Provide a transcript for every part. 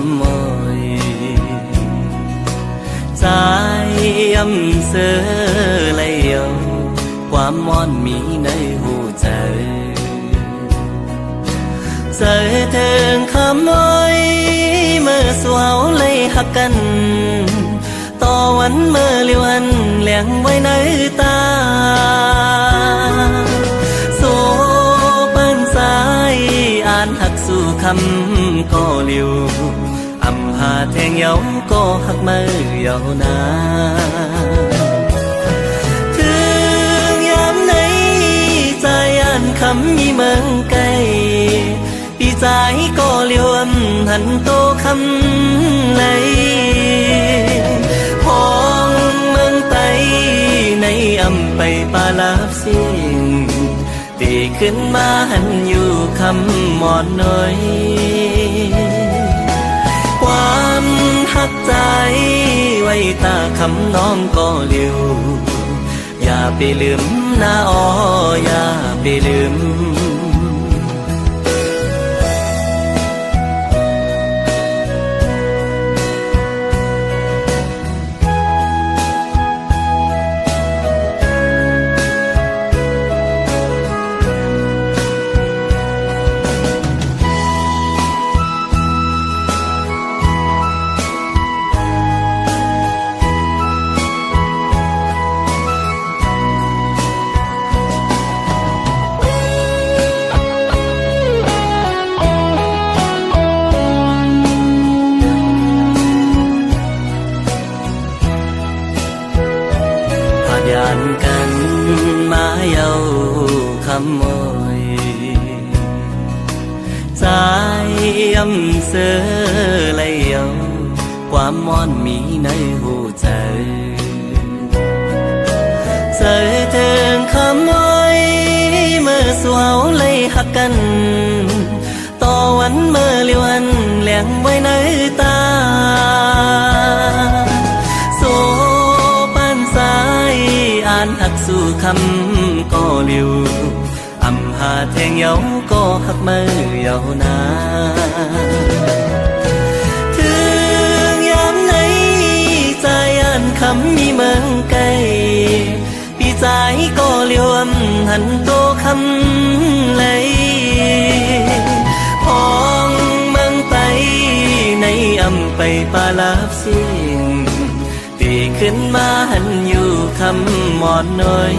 ำมอยใจอำเสอเลยเอาความมอนมีในหูใจเจอเถิงคำมอยเมื่อสวาวเลยหักกันต่อวันเมื่อเลียวอันเลี้ยงไว้ในตาโซปันสายอ่านหักสู่คำก็เลียวอำหาแทงเยาก็หักมือเยานาถึงยามไหนใจอ่านคำมีเมืองไกลปีใจก็เลียวหันโตคำไหนพองเมืองไตในอำไปปาลาบสิ่งตีขึ้นมาหันอยู่คำหมอนน้อยความหักใจไว้ตาคำน้องก็เลียวอย่าไปลืมนาอ้ออย่าไปลืมยานกันมาเยาคำมอยใจอำเสอเลยเอาความมอนมีในหูใจเจอเถิงคำมอยเมื่อสวาวเลยหักกันต่อวันเมื่อเลียวอันเลี้ยงไว้ในตาหักสู่คำก็เลียวอำหาแทงเยาก็หักมือเยานาถึงยามไหนใจอ่านคำมีเมืองไกลปีใจก็เลียวหันโตคำเลยพองเมืองไตในอำไปปาลาบสิ่งตีขึ้นมาหันอยู่คำหมอนน้อย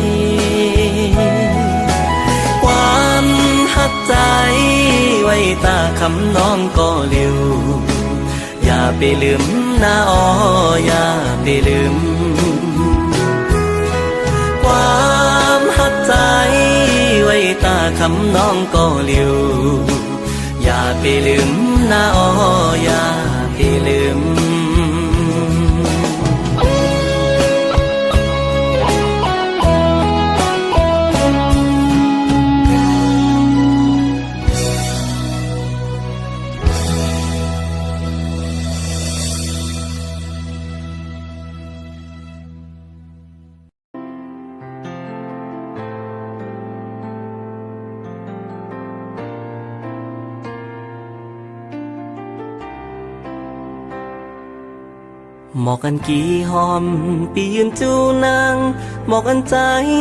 ความหักใจไว้ตาคำน้องก็เลียวอย่าไปลืมนาอ้ออย่าไปลืมความหักใจไว้ตาคำน้องก็เลียวอย่าไปลืมนาอ้ออย่าไปลืมหมอกอันกี่หอมปียืนจูนางหมอกอันใจ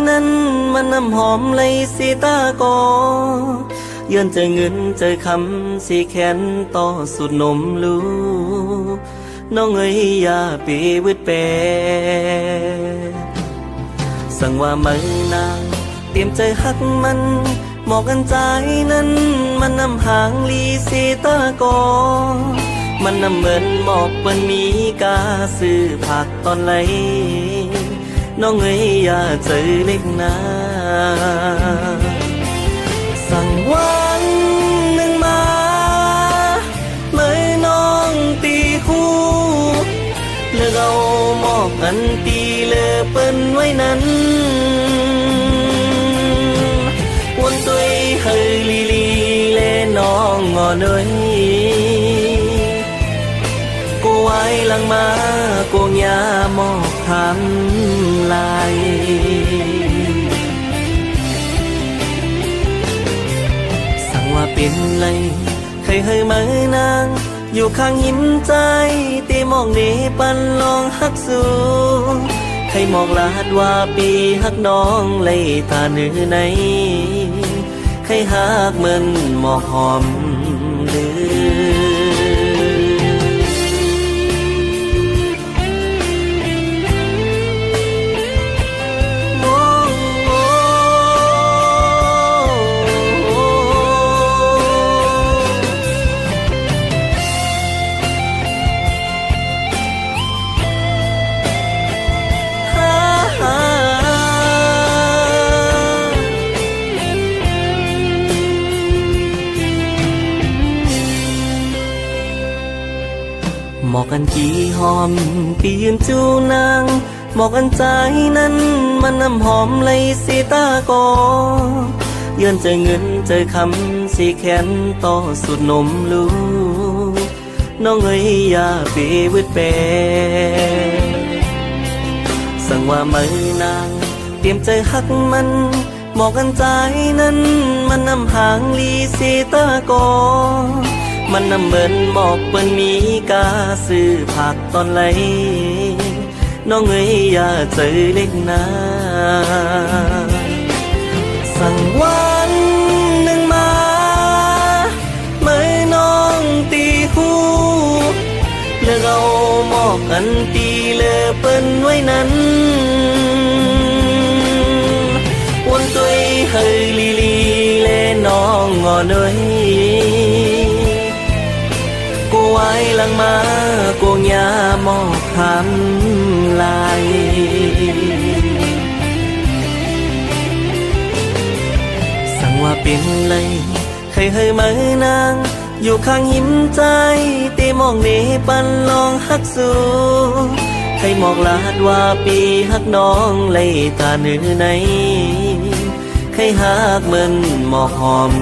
นั้นมันน้ำหอมเลยสีตากอยืนเจอเงินเจอคำสีแขนต่อสุดนมลูกน้องเอ้ยอย่าปีวืดเปสั่งว่าไม่นางเตรียมใจหักมันหมอกอันใจนั้นมันน้ำหางลีสีตากอมันน้ำเหมือนหมอกมันมีกาซื้อผักตอนไหลน้องเอ้ยอย่าเจอเล็กนาสั่งวันหนึ่งมาเมื่อน้องตีคู่เลือกเอาหมอกอันตีเลือเปิ้นไว้นั้นวนตัวเฮยลีลีเล่น้องงอเนยไว้หลังมาโกงยาหมอกทำลายสั่งว่าเป็นไรเคยเฮยมือนาง อยู่ข้างหินใจตีมองนี้ปันลองฮักสูใครมองลาดว่าปีฮักน้องเลยตาเนื้อในใครฮักเหมือนหมอกหอมลืหมอกกันกี่หอมปียืนจูนางหมอกกันใจนั้นมันน้ำหอมเลยสีตากอยืนเจอเงินเจอคำสีแขนต่อสุดนมลูกน้องเอ้ยอย่าไปวืดแปรสั่งว่ามือนางเตรียมใจหักมันหมอกกันใจนั้นมันน้ำหางลีสีตากอมันน้ำเหมือนหมอกเปิ้นมีกาซื้อผักตอนไหลน้องเอ้ยอย่าเจอเล็กนาสั่งวันหนึ่งมาเมื่อน้องตีหูเลือกเอาหมอกกันตีเลือเปิ้นไว้นั้นวนตัวเฮยลีลีเล่น้องงอหน่อยไว้หลังมาโกงยาหมอกคำลายสั่งว่าเป็นเลยเคยเฮยมือนางอยู่ข้างหินใจตีมองนี้ปันลองฮักสูใครมองลาดว่าปีฮักน้องเลยตาเนื้อในใครฮักเหมือนหมอกหอม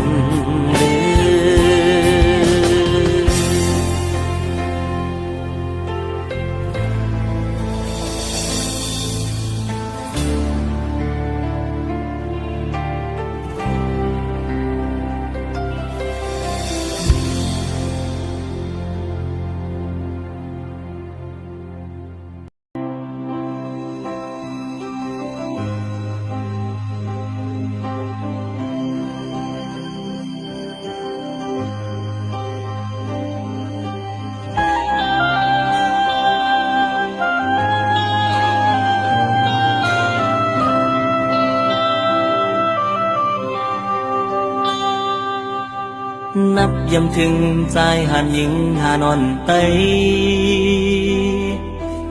นับยำถึงใจหันยิงหานอนไต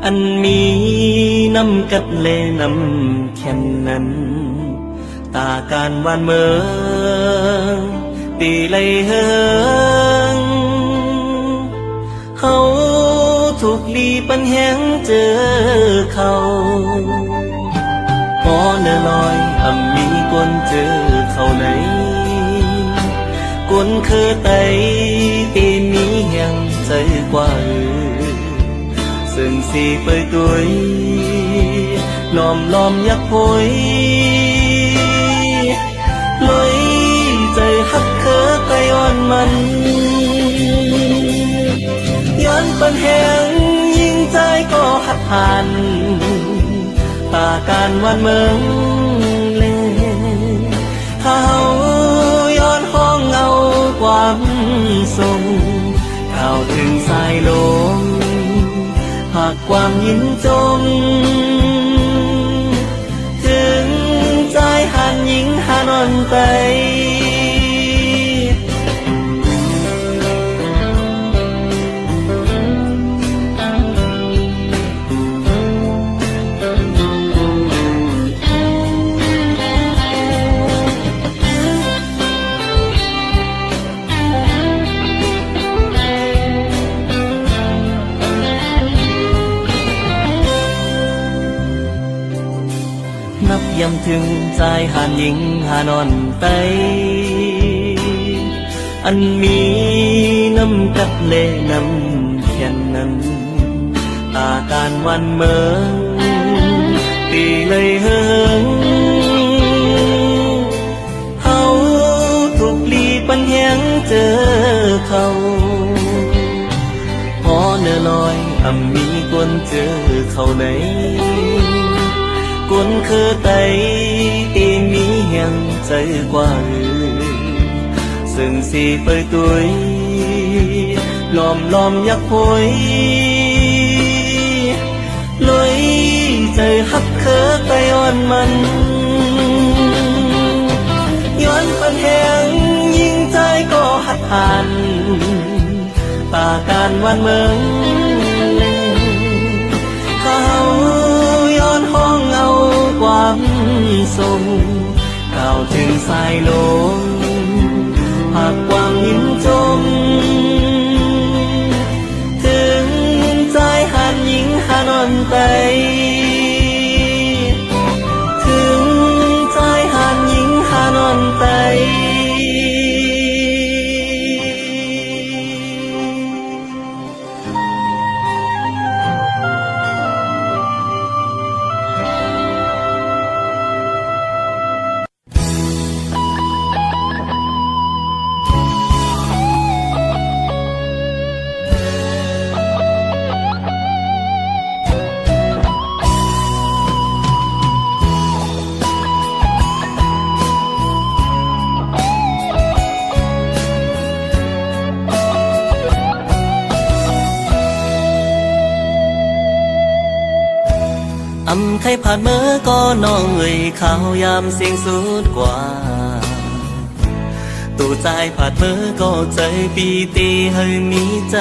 อันมีน้ำกัดเลน้ำแค่นนั้นตาการวานเมืองตีเลยเฮิงเฮาถูกลีปันแหงเจอเขาพอเนื้อลอยมีกวนเจอเขาไหนกวนคือไตตีนี้ยังใจกว่าซึ่งสีเปยตุยล้อมล้อมยักพยลอยใจหักเธอไกอ่อนมันย้อนปันแหงยิ่งใจก็หักผ่านตาการวันเมืองเล่ถ้าเฮาย้อนห้องเอาความทรงเข้าถึงสายลมหากความยินจมถึงใจหันยิงหานอนไปนับยำถึงใจหันยิงหานอนไตอันมีน้ำกัดเลน้ำแค่นนั้นตาการวันเมืองตีเลยเฮิงเฮาถูกลีปันแหงเจอเขา มีกวนเจอเขาไหนกวนคือไตตีมีเหียงใจกว่าซึ่งสีเปยตุยล้อมยักพวยลอยใจหักเคอไตอ่อนมันย้อนปันแหงยิ่งใจก็หัดผ่านตาการวันเมืองเขาย้อนห้องเอาความทรงก้าวถึงสายลมหากความหินจมถึงใจหันยิงหันอ่อนไปถึงใจหันยิงหันอ่อนไปใครผ่านเมื่อก็น้องเอ่ยข่าวยามเสียงสุดกว่าตู่ใจผ่านเมื่อก็ใจปีตีให้มีจ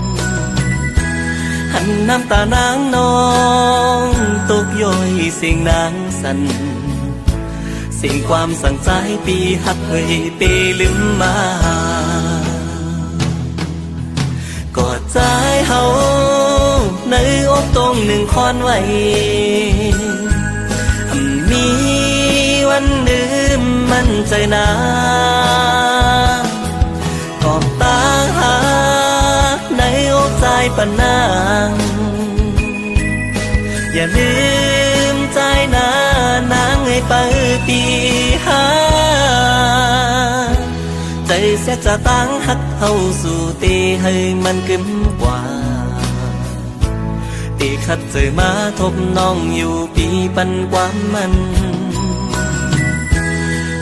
ำหันน้ำตานางน้องตกย่อยเสียงนางสันสิ่งความสั่งใจปีหักเฮยปีลืมมากอดใจเฮาในอกตรงหนึ่งคอนไว้มีวันลืมมันใจนากอบตาหาในอกใจปนนางอย่าลืมใจนางให้ไปปีหาใจเสียจะตั้งหักเฮาสู่ตีให้มันกึมกว่าตีขัดเจอมาทบน้องอยู่ปีปันความมัน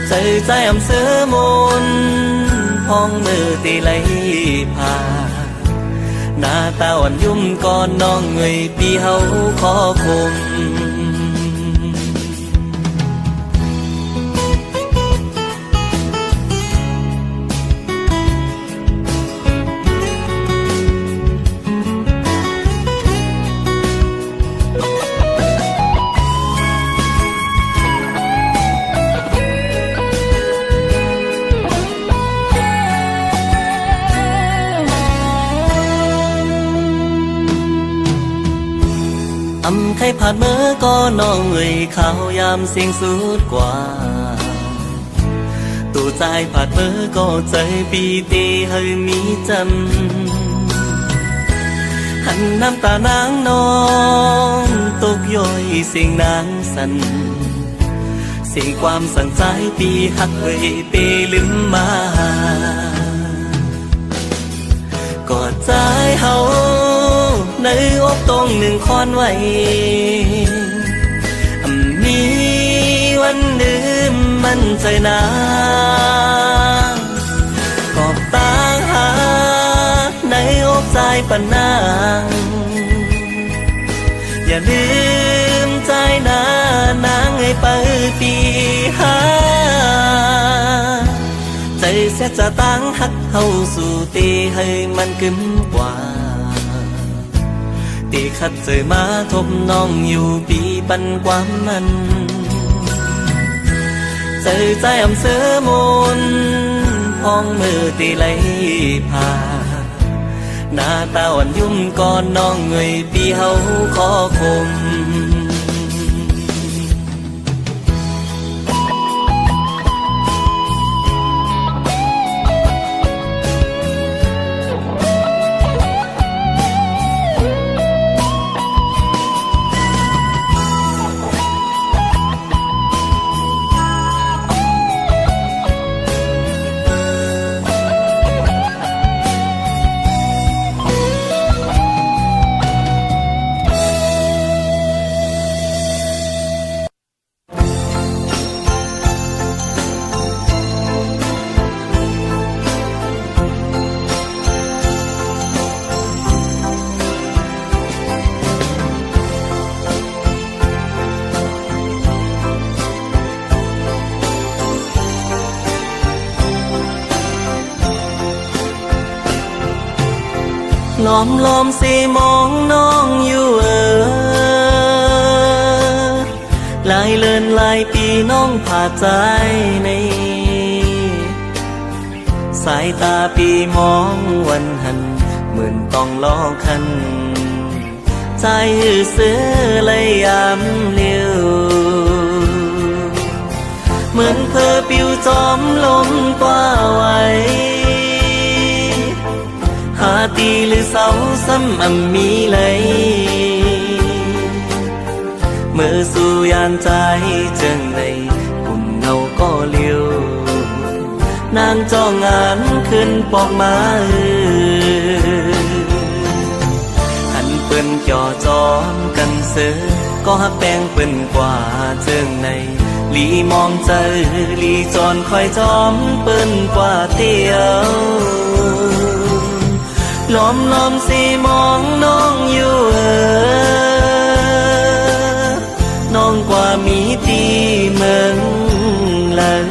ใจอำเสือมนพ้องมือตีไหลพาหน้าตาอ่อนยุ่มก่อนน้องเงยปีเฮาขอคมใครผ่านเมื่อก็น้องเอ่ยข่าวยามเสียงสุดกว่าตู่ใจผ่านเมื่อก็ใจปีตีให้มีจำหันน้ำตานางน้องตกย่อยเสียงนางสันเสียงความสั่งใจปีหักเอ่ยปีลืมมากอดใจเฮาในอกตรงหนึ่งคอนไว้มีวันลืมมันใจนากอบตาหาในอกใจปนนางอย่าลืมใจนางให้ไปปีหาใจเสียจะตั้งหักเฮาสู่ตีให้มันกึมกว่าตีขัดเจอมาทบน้องอยู่ปีปันความมันใจอำเสือมนพ้องมือตีไหลพาหน้าตาอ่อนยุ่มก่อนน้องเงยปีเฮาขอคม ล้อมล้อมสิมองน้องอยู่หลายเลินหลายปีน้องผ่าใจในสายตาปีมองวันหันเหมือนต้องลอคันใจหือเสือเลยยามเลี้ยวเหมือนเพอปิวจอมลมกว่าไว้หาตีหรือเสาซ้ำอำมีเลยเมื่อสู่ยานใจจังในกลุ่มเงาก็เลี้ยวนางจ้องงานขึ้นปอกมาหันเปิ้นจ่อจอมกันเสือก็หักแป้งเปิ้นกว่าเจิงในลีมองเจอลีจอนคอยจอมเปิ้นกว่าเตียวล้อมล้อมสิมองน้องอยู่น้องกว่ามีตีเมืองเลย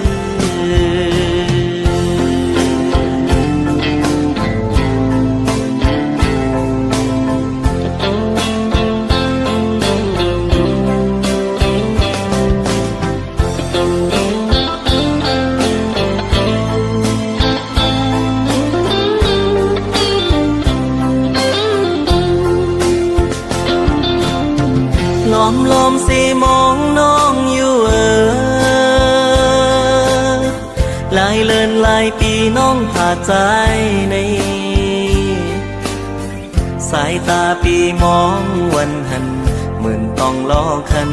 ล้อมล้อมสิมองน้องอยู่หลายเลินหลายปีน้องผ่าใจในสายตาปีมองวันหันเหมือนต้องล้อคัน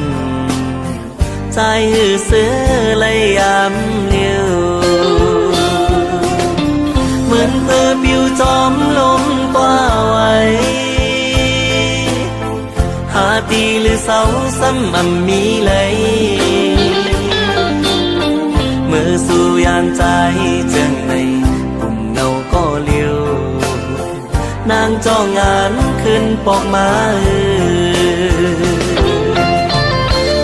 ใจหือเสือเลยยามเลี้ยวเหมือนเพอปิวจอมลมกว่าไว้หาตีหรือเสาซ้ำอำมีเลยเมื่อสู่ยานใจจังในกลุ่มเงาก็เลี้ยวนางจ้องงานขึ้นปอกมา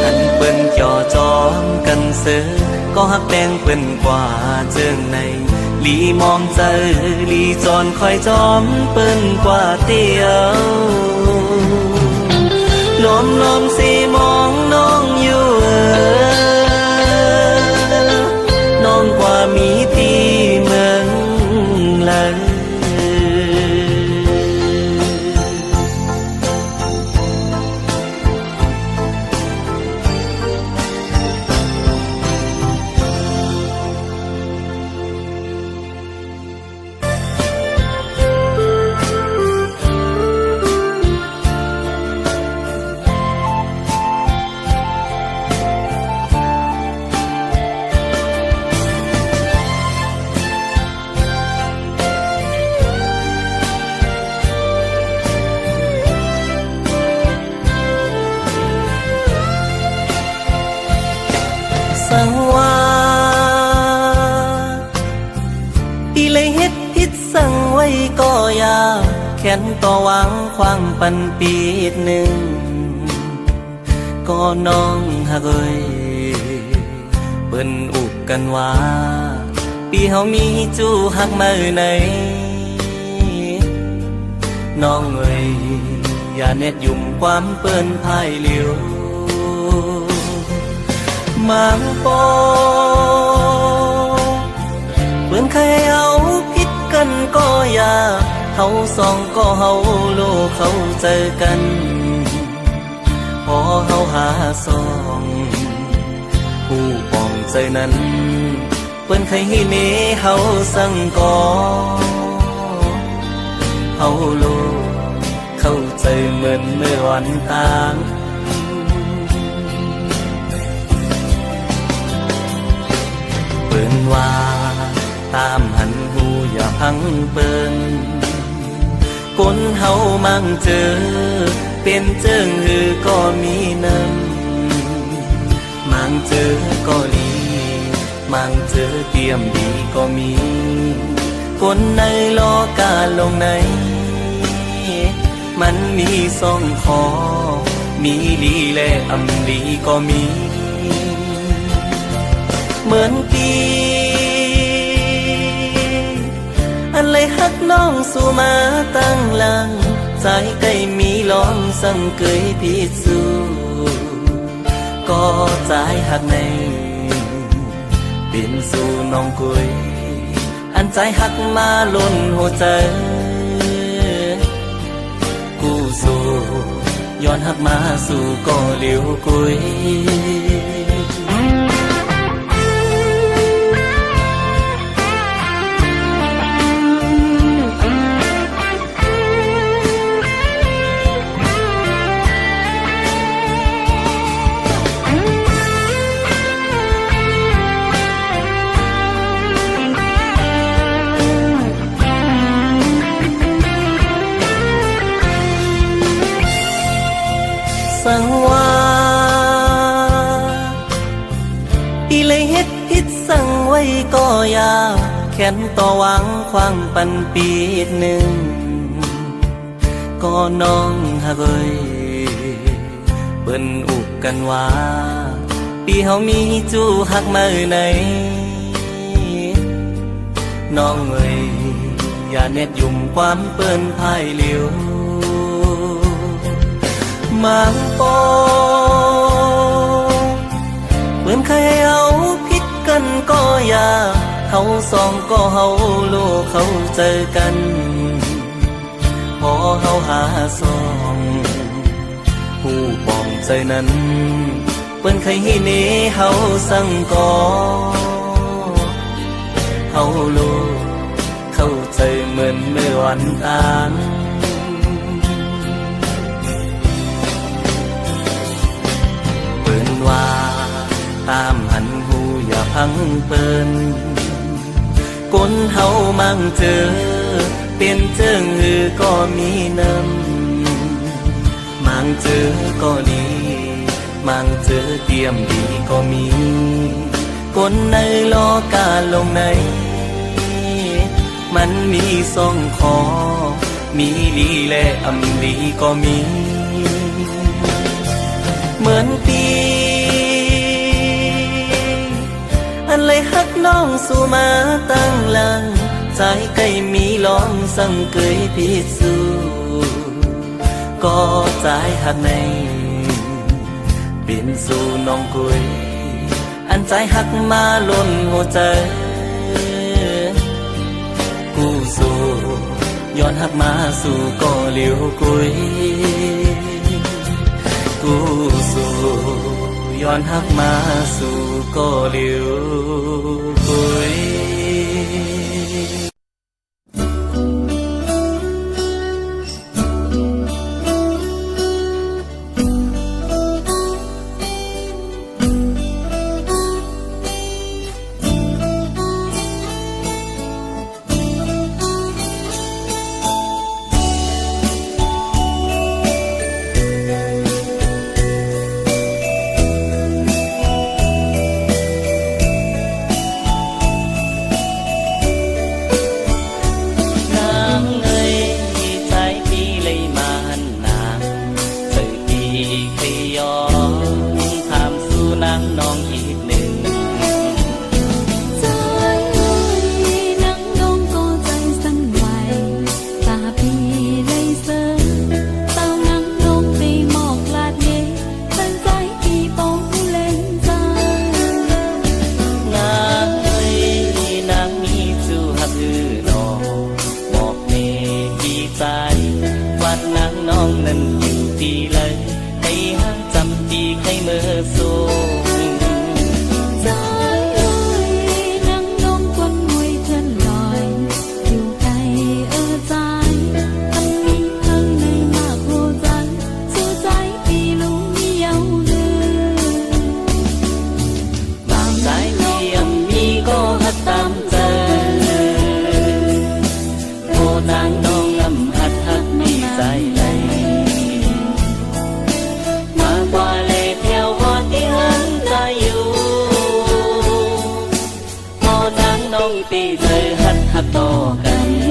หันเปิ้นจ่อจอมกันเสือก็หักแดงเปิ้นกว่าเจิงในลีมองเจอลีจอนคอยจอมเปิ้นกว่าเตียวล้อมล้อมสิมองน้องอยู่น้องกว่ามีที่เมืองเลยสังว่าปีเลยเฮ็ดพิษสั่งไว้ก็ยาแขนต่อวางความปันปีดหนึ่งก็น้องหักเอ้ยเปิ้นอุกกันว่าปีเฮามีจู้หักมาไหนน้องเอ้ยอย่าเน็ดยุ่มความเปิ้นพายเหลียวมังโปเปื่อนใครเอาผิดกันก็อย่าเฮาสองก็เฮาโลกเขาเจอกันพอเฮาหาสองผู้ปองใจนั้นเปื่อนใครให้เมเฮาสั่งก่อเฮาโลกเข้าใจเหมือนเมื่อวันต่างเปิ้นว่าตามหันหูอย่าพังเปิ้นคนเฮามั่งเจอเป็นเจิงหือก็มีน้ำมั่งเจอก็ดีมั่งเจอเตรียมดีก็มีคนในโลกาลงในมันมีสองคอมีลีและอำลีก็มีเหมือนปีอัน เลยฮักน้องสู่มาตั้งหลังใจใกล้มีลองสังเกยพิสูก็ใจหักในเป็นสู่น้องกุยอันใจหักมาล้นหัวใจกูสู่ย้อนหักมาสู่ก็เลี้ยวกุยสังว่าอีเลยเฮ็ดผิดสั่งไว้ก็ยาแค้นต่อหวังความปันปีหนึ่งก็น้องหักเอ้ยเปิ้นอุกกันว่าปีเฮามีจูหักมาไหนน้องเอ้ยอย่าเน็ดยุ่มความเปิ้นพายเหลียวมังปอเหมือนเคยเอาผิดกันก็อย่าเขาสองก็เฮาโลกเขาเจอกันพอเฮาหาสองผู้ปองใจนั้นเปิ้นเคยให้เนเฮาสั่งก่อเฮาโลกเข้าใจเหมือนเมื่อวันต่างว่าตามหันหูอย่าพังเปิ้นก้นเฮามั่งเจอเป็นเจิงหือก็มีน้ำมั่งเจอก็ดีมั่งเจอเตรียมดีก็มีก้นในลอกาลงในมันมีสองคอมีลีและอำลีก็มีเหมือนปีอันเลยฮักน้องสู่มาตั้งหลังใจใกล้มีลองสังเกยพิสูก็ใจหักในเป็นสู่น้องกุยอันใจหักมาล้นหัวใจกูสู่ย้อนหักมาสู่ก็เลี้ยวกุยกูสู่ย้อนหักมาสู่ก็เลี้ยวกุยปีเธอหักต่อกัน เ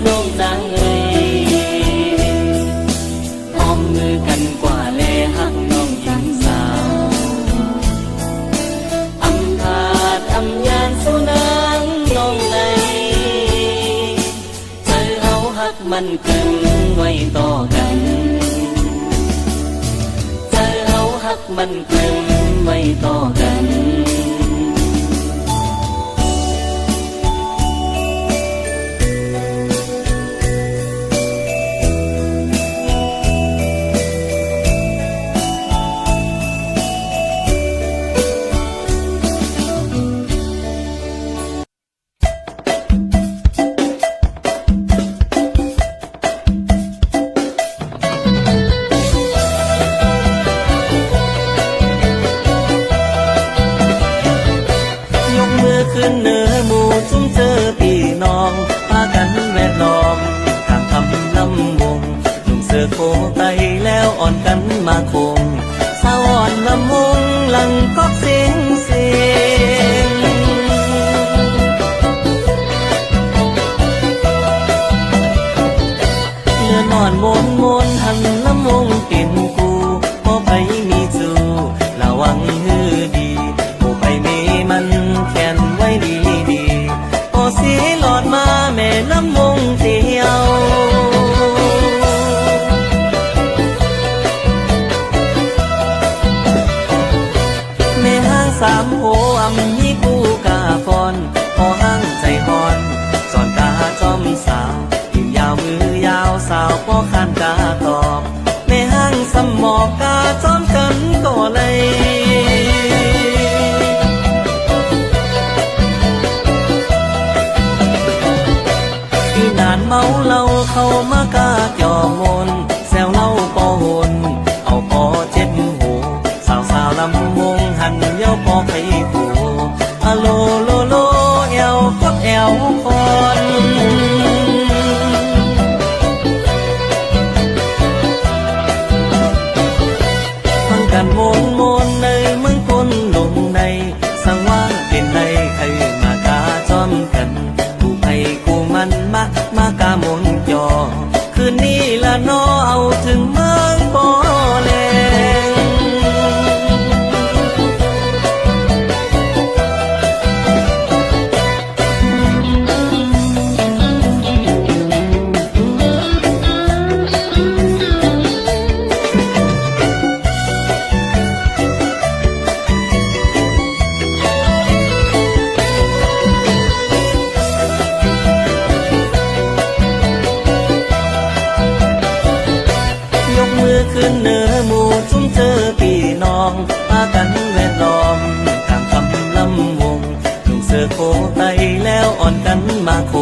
น้องนางเอ้ยพร้อมมือกันกว่าแลหักน้องหญิงสาวอำพาดอำยานสุนางน้องในใจเฮาหักมันเกินไว้ต่อกันใจเฮาหักมันเกินไว้ต่อกัน ขึ้นเนื้อหมู่จุ้มเจอพี่น้องพากันแวดล้อมทางคำลำวงลุงเสือโคไตแล้วอ่อนกันมาคงสาวอ่อนลำวงหลังก็เสียงเสียงเนื้อนอนมนหันลำวงเป็นกูพอไปมีจูระวังฮือดีโอไปมีมันแค้นไว้ดีดีพอสีหลอดมาแม่ลำวงเตียวแม่ห้างสามโหอำมีกูกาฟอนพอห้างใจฮอนสอนตาจอมสาวยิ่งยาวมือยาวสาวพอขานกาตอบแม่ห้างสมหมอกกาจอมกันก็เลยนานเมาเหล้าเข้ามากาจ่อมนแซวเล่าปอหนเอาปอเจ็ดหูสาวสาวลำวงหันเย้าปอไข่หูอะโลโลโลแอวกดแอวคอนฟังกันมนในเมืองคนลงในสังว่าเป็นในใครมากาจอมกันกูไผ่กูมันมากามนจอคืนนี้ละน้อเอาถึงเมืองบ่อแลงขึ้นเนื้อหมู่จุ้มเจอพี่น้องพากันแวดล้อมทางคำลำวงลุงเสือโคไตแล้วอ่อนกันมาโค